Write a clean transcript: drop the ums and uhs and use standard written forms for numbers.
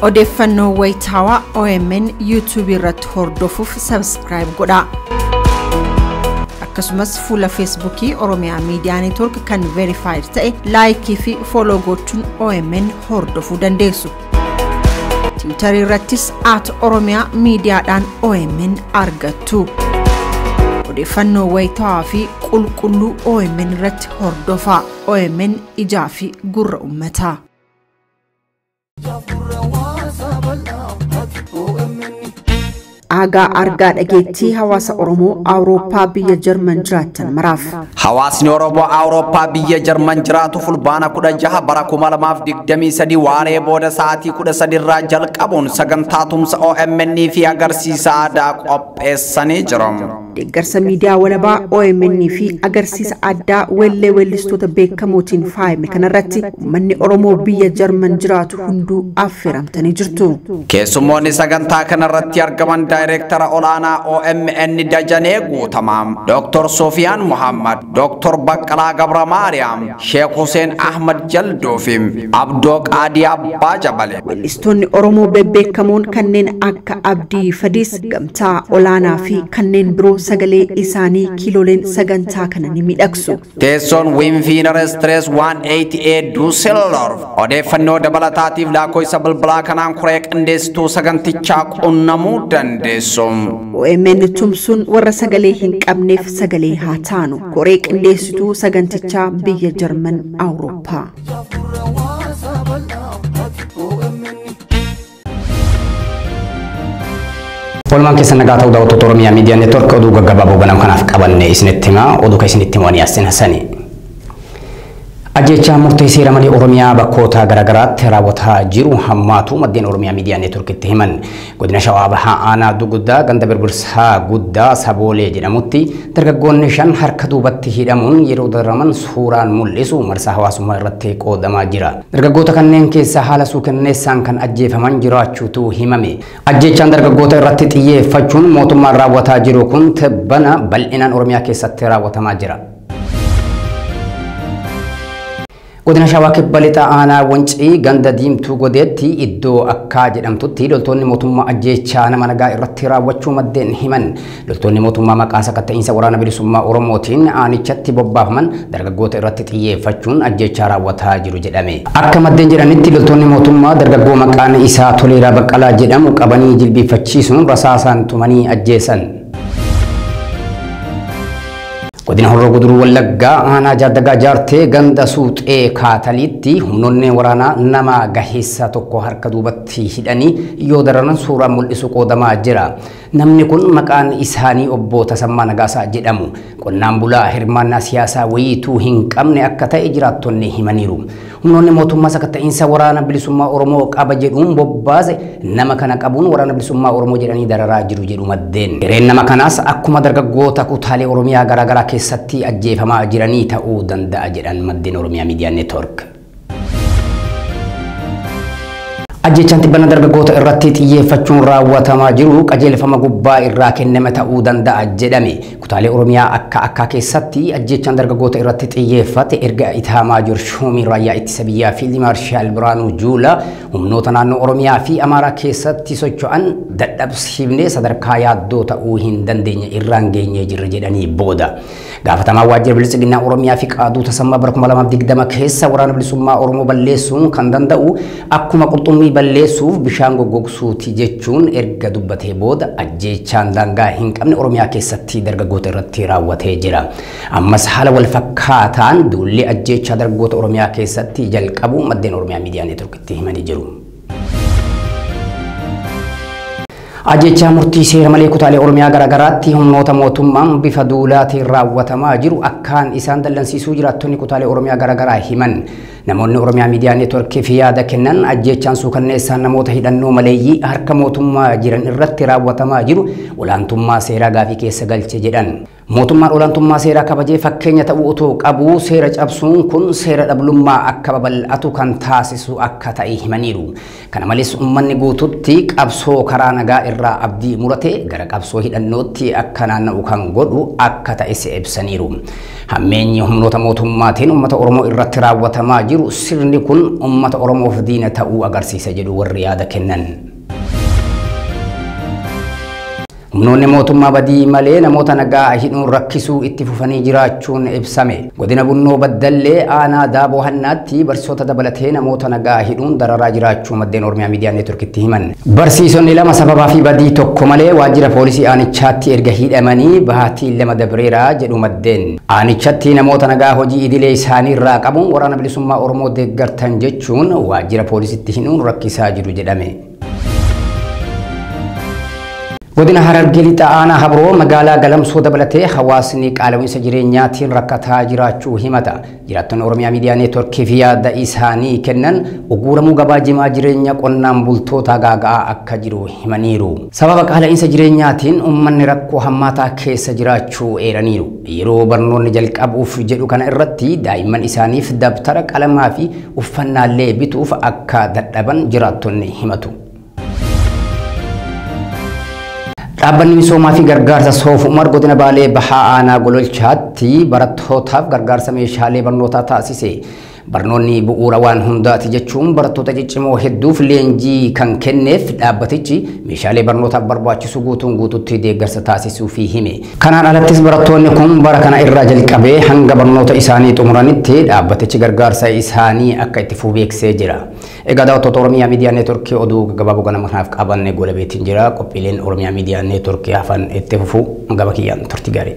Odeeffannoo wayitaawaa OMN YouTube irratti hordofuuf subscribe godhaa. Akkasumas fuula Facebookii Oromiyaa Media Network kan verified ta'e like fi follow gochuun OMN hordofuu dandeessu. Twitter irrattis @Oromiyaa Mediadhaan OMN argattu. Odeeffannoo wayitaawaa fi qulqulluu OMN irratti hordofaa. OMN ijaa fi gurra uummataa. Aga argaa dhageettii hawaasa Oromoo Awurooppaa biyya Jarman jiraatan maraaf. Hawaasni Oromoo Awurooppaa biyya Jarman jiraatu fulbaana 16 bara 2023 waaree booda sa'aatii 13 irraa jalqabuun sagantaa tumsa OMN fi agarsiisa aadaa qopheessanii jiru. Deeggarsa miidiyaa walabaa OMN fi agarsiisa aadaa weellistoota beekamootiin faayame kanarratti uummanni Oromoo biyya Jarman jiraatu hunduu affeeramtanii jirtu. Keessummoonni sagantaa kanarratti argaman Director Olana OMN Dajane Gutamam, Dr. Sofian Muhammad, Dr. Bakala Gabra Mariam, Sheikh Hussein Ahmad Jaldofim, Abdok Adi Abba Jabale. Weellistoonni Oromoo beekamoon kanneen akka Abdii Fadis, Gamtaa Olaanaa fi kanneen biroo sagalee isaanii kiilooleen sagantaa kana ni miidhagsu. Teessoon Winfiiner Stress 188 Dusseldorf, odeeffannoo dabalataatiif lakkoofsa bilbilaa kanaan koree qindeessituu sagantichaa qunnamuu dandeessu. OMN tumsuun warra sagalee hin qabneef sagalee haa taanu. Koree qindeessituu sagantichaa biyya Jarman Awurooppaa. Walumaan keessa nagaa ta'uu daawwattoota Oromiyaa Media Network oduu gaggabaaboo ganam kanaaf qabanne isinitti himaa oduu kan isinitti himu Yaasin Hassani. Ajjeechaa murtee seera malee Oromiyaa bakkoota garaagaraatti raawwataa jiru hammaatu maddeen Oromiyaa Media Network itti himan. Godina Shawaa Bahaa Aanaa Duguddaa ganda birbirsaa guddaa Saboolee jedhamutti dargaggoonni 5 harka duubatti hidhamuun yeroo dararaman suuraan mul'isu marsaa hawaasummaa irratti qoodamaa jira. Dargaggoota kanneen keessaa haala suukanneessaan kan ajjeefaman jiraachuutu himame. Ajjeechaan dargaggoota irratti xiyyeeffachuun mootummaan raawwataa jiru kun tibbana bal'inaan Oromiyaa keessatti raawwatamaa jira. Godina Shawaa Kibba Lixaa Aanaa Wancii ganda diimtuu godeetti iddoo akka jedhamtutti loltoonni mootummaa ajjeechaa nama nagaa irratti raawwachuu maddeen himan. Loltoonni mootummaa maqaa sakatta'iinsa waraana bilisummaa Oromootiin aanichatti bobbaafaman dargaggoota irratti xiyyeeffachuun ajjeechaa raawwataa jiru jedhame. Akka maddeen jedhanitti loltoonni mootummaa dargaggoo maqaan isaa Toleeraa Baqqalaa jedhamu qabanii jilbiiffachiisuun rasaasaan tumanii ajjeesan. Godina Horroo Guduruu Wallaggaa Aanaa Jaardagaa Jaartee ganda suuxee kaataliitti humnoonni waraanaa nama gaheessa tokko harka duubatti hidhanii yoo dararan suuraa mul'isu qoodamaa jira. Namni kun maqaan isaanii obbo Tasammaa Nagaasaa jedhamu. Qonnaan bulaa hirmaannaa siyaasaa wayiituu hin qabne akka ta'e jiraattonni himaniiru. Humnoonni mootummaa sakatta'iinsa waraana bilisummaa Oromoo qaba jedhuun bobbaase nama kana qabuun waraana bilisummaa Oromoo jedhanii dararaa jiru jedhu maddeen. Hireen nama kanaas akkuma dargaggoota kutaalee Oromiyaa garaagaraa keessatti ajjeefamaa jiranii ta'uu danda'a jedhan maddeen Oromiyaa Media Network. Ajjeechaan tibbana dargaggoota irratti xiyyeeffachuun raawwatamaa jiru qajeelfama gubbaa irraa kenname ta'uu danda'a jedhame. Kutaalee Oromiyaa akka keessatti ajjeechaan dargaggoota irratti xiyyeeffate erga Itaamaa Jorshuumii raayyaa ittisa biyyaa Fiildi Maarshaal Biraanuu Juulaa humnoota naannoo Oromiyaa fi Amaaraa keessatti socho'an dadhabsiifnee sadarkaa yaaddoo ta'uu hin dandeenye irraan geenyee jirra jedhanii booda. Gaafatamaa waajjira bilisummaa Oromiyaa fi qaaduu Tasammaa bara 2020 keessa waraana bilisummaa Oromoo balleessuun kan danda'u akkuma qurxummii balleessuuf bishaan goggogsuuti jechuun erga dubbatee booda ajjeechaan daangaa hin qabne Oromiyaa keessatti dargaggoota irratti raawwatee jira. Ammas haala wal fakkaataan duulli ajjeechaa dargaggoota Oromiyaa keessatti jalqabu maddeen Oromiyaa Media Network itti himanii jiru. Ajjeechaa murtii seera malee kutaalee Oromiyaa garaagaraatti humnoota mootummaan bifa duulaatiin raawwatamaa jiru akkaan isaan dallansiisuu jiraattonni kutaalee Oromiyaa garaagaraa himan. Namoonni Oromiyaa Media Network fi yaada kennan ajjeechaan suukanneessaan namoota hidhannoo maleeyyii harka mootummaa jiran irratti raawwatamaa jiru olaantummaa seeraa gaafii keessa galche jedhan. mootummaan olaantummaa seeraa kabajee fakkeenya ta'uu otoo qabu seera cabsuun kun seera dhablummaa akka babal'atu kan taasisu akka ta'e himaniiru. Kana malees uummanni guututti qabsoo karaa nagaa irraa abdii murate gara qabsoo hidhannootti akka naanna'u kan godhu akka ta'e ibsaniiru. Hammeenyi humnoota mootummaatiin uummata Oromoo irratti raawwatamaa jiru sirni kun uummata Oromoof diina ta'uu agarsiisa jedhu warri yaada kennan. Humnoonni mootummaa badii malee namoota nagaa hidhuun rakkisuu itti fufanii jiraachuun ibsame. Godina Bunnoo Baddallee aanaa Daaboo Hannaatti barsiisota dabalatee namoota nagaa hidhuun dararaa jiraachuu maddeen Oromiyaa Miidiyaa Neetworkitti himan. Barsiisonni lama sababaa fi badii tokko malee waajjira poolisii aanichaatti erga hidhamanii baatii 2 dabreeraa jedhu maddeen. Aanichatti namoota nagaa hojii idilee isaanii irraa qabuun waraana bilisummaa Oromoo deeggartan jechuun waajjira poolisiitti hidhuun rakkisaa jiru jedhame. Godina Harargee Lixaa aanaa Habroo magaalaa Galamsoo dabalatee hawaasni qaala'insa jireenyaatiin rakkataa jiraachuu himata. Jiraattonni Oromiyaa Miidiyaa Neetworkiif yaada isaanii kennan uguuramuu gabaa jimaa jireenya qonnaan bultoota gaaga'aa akka jiru himaniiru. Sababa qaala'insa jireenyaatiin uummanni rakkoo hammaataa keessa jiraachuu eeraniiru. Yeroo barnoonni jalqabuuf jedhu kana irratti daa'imman isaaniif dabtara qalamaa fi uffannaallee bituuf akka dadhaban jiraattonni himatu. Dhaabbanni misoomaa fi gargaarsa Soof Umar godina Baalee Bahaa aanaa Gololchaatti barattootaaf gargaarsa meeshaalee barnootaa taasise. Barnoonni bu'uura waan hundaati jechuun barattoota ciccimoo hedduuf leenjii kan kenneef dhaabbatichi meeshaalee barnootaaf barbaachisu guutuun guututti deeggarsa taasisuu fi hime. Kanaan alattis barattoonni kun bara kana irraa jalqabee hanga barnoota isaanii xumuranitti dhaabbatichi gargaarsa isaanii akka itti fufu beeksisee jira. Egaa daawwattoota Oromiyaa Miidiyaa Neetworkii oduu gabaaboo ganama kanaaf qabanne gola beetiin jira. Qophiileen Oromiyaa Miidiyaa Neetworkii hafan itti fufu gaba kiyyaan turtii gaarii.